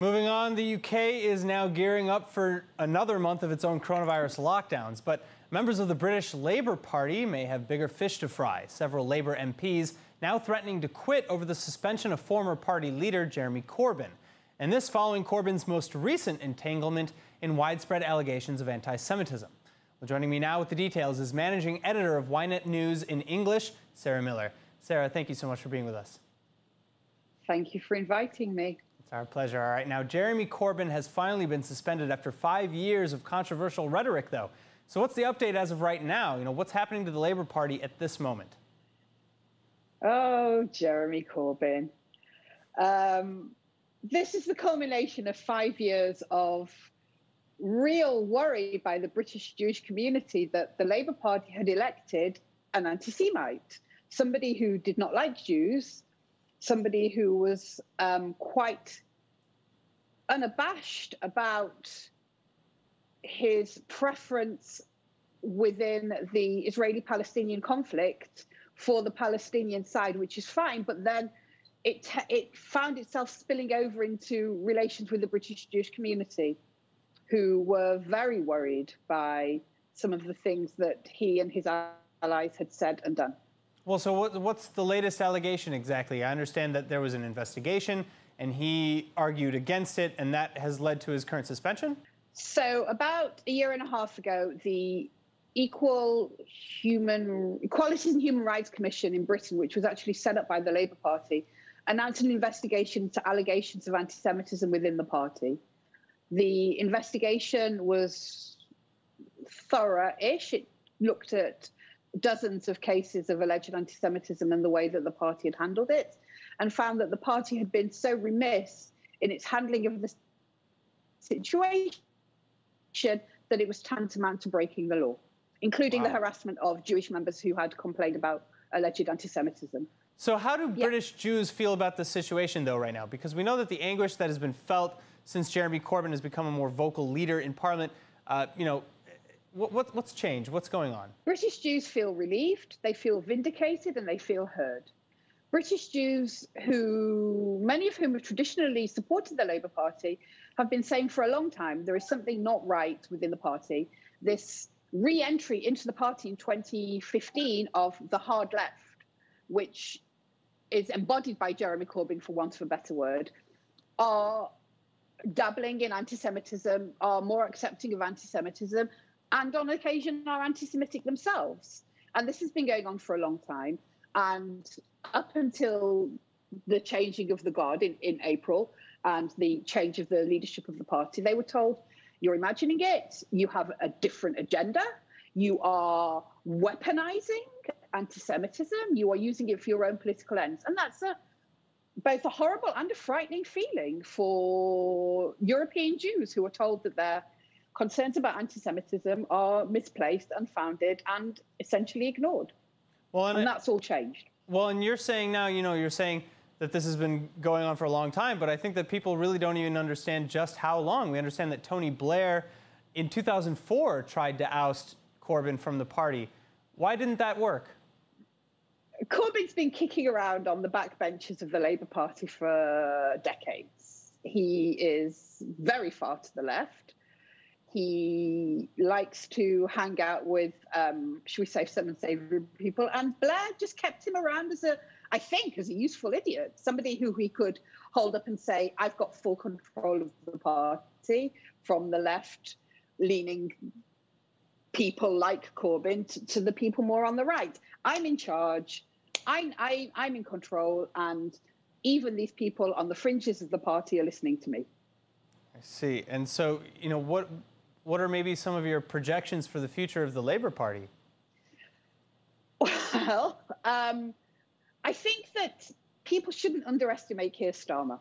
Moving on, the UK is now gearing up for another month of its own coronavirus lockdowns, but members of the British Labour Party may have bigger fish to fry. Several Labour MPs now threatening to quit over the suspension of former party leader Jeremy Corbyn. And this following Corbyn's most recent entanglement in widespread allegations of anti-Semitism. Well, joining me now with the details is managing editor of Ynet News in English, Sara Miller. Sara, thank you so much for being with us. Thank you for inviting me. It's our pleasure. All right, now Jeremy Corbyn has finally been suspended after 5 years of controversial rhetoric, though. So what's the update as of right now? What's happening to the Labour Party at this moment? Oh, Jeremy Corbyn. This is the culmination of 5 years of real worry by the British Jewish community that the Labour Party had elected an anti-Semite, somebody who did not like Jews, somebody who was quite unabashed about his preference within the Israeli-Palestinian conflict for the Palestinian side, which is fine, but then it found itself spilling over into relations with the British Jewish community, who were very worried by some of the things that he and his allies had said and done. Well, so what's the latest allegation exactly? I understand that there was an investigation and he argued against it, and that has led to his current suspension? So about a year and a half ago, the Equalities and Human Rights Commission in Britain, which was actually set up by the Labour Party, announced an investigation into allegations of anti-Semitism within the party. The investigation was thorough-ish. It looked at dozens of cases of alleged anti-Semitism and the way that the party had handled it, and found that the party had been so remiss in its handling of the situation that it was tantamount to breaking the law, including the harassment of Jewish members who had complained about alleged anti-Semitism. So how do British Jews feel about the situation, though, right now? Because we know that the anguish that has been felt since Jeremy Corbyn has become a more vocal leader in Parliament, what's changed? What's going on? British Jews feel relieved, they feel vindicated, and they feel heard. British Jews, many of whom have traditionally supported the Labour Party, have been saying for a long time there is something not right within the party. This re-entry into the party in 2015 of the hard left, which is embodied by Jeremy Corbyn, for want of a better word, are dabbling in anti-Semitism, are more accepting of anti-Semitism, and on occasion are anti-Semitic themselves. And this has been going on for a long time. And up until the changing of the guard in April and the change of the leadership of the party, they were told, you're imagining it, you have a different agenda, you are weaponizing anti-Semitism, you are using it for your own political ends. And that's both a horrible and a frightening feeling for European Jews who are told that their concerns about anti-Semitism are misplaced, unfounded, and essentially ignored. Well, and that's all changed. Well, and you're saying now, you're saying that this has been going on for a long time, but I think that people really don't even understand just how long. We understand that Tony Blair in 2004 tried to oust Corbyn from the party. Why didn't that work? Corbyn's been kicking around on the backbenches of the Labour Party for decades. He is very far to the left. He likes to hang out with, should we say, some unsavory people. And Blair just kept him around as a useful idiot, somebody who he could hold up and say, I've got full control of the party, from the left-leaning people like Corbyn to the people more on the right. I'm in charge. I'm in control. And even these people on the fringes of the party are listening to me. I see. And so, what are maybe some of your projections for the future of the Labour Party? Well, I think that people shouldn't underestimate Keir Starmer,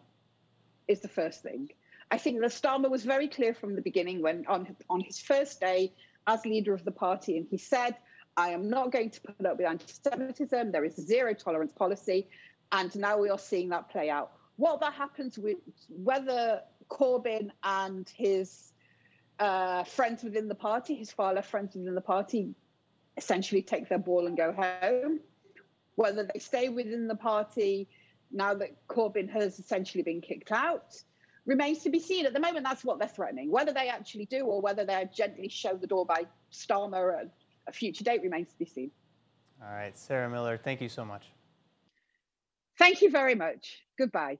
is the first thing. I think that Starmer was very clear from the beginning when on his first day as leader of the party, and he said, I am not going to put up with anti-Semitism. There is a zero tolerance policy. And now we are seeing that play out. What that happens with whether Corbyn and his friends within the party, his far left friends within the party, essentially take their ball and go home, whether they stay within the party now that Corbyn has essentially been kicked out, remains to be seen. At the moment, that's what they're threatening. Whether they actually do or whether they gently show the door by Starmer at a future date remains to be seen. All right, Sara Miller, thank you so much. Thank you very much. Goodbye.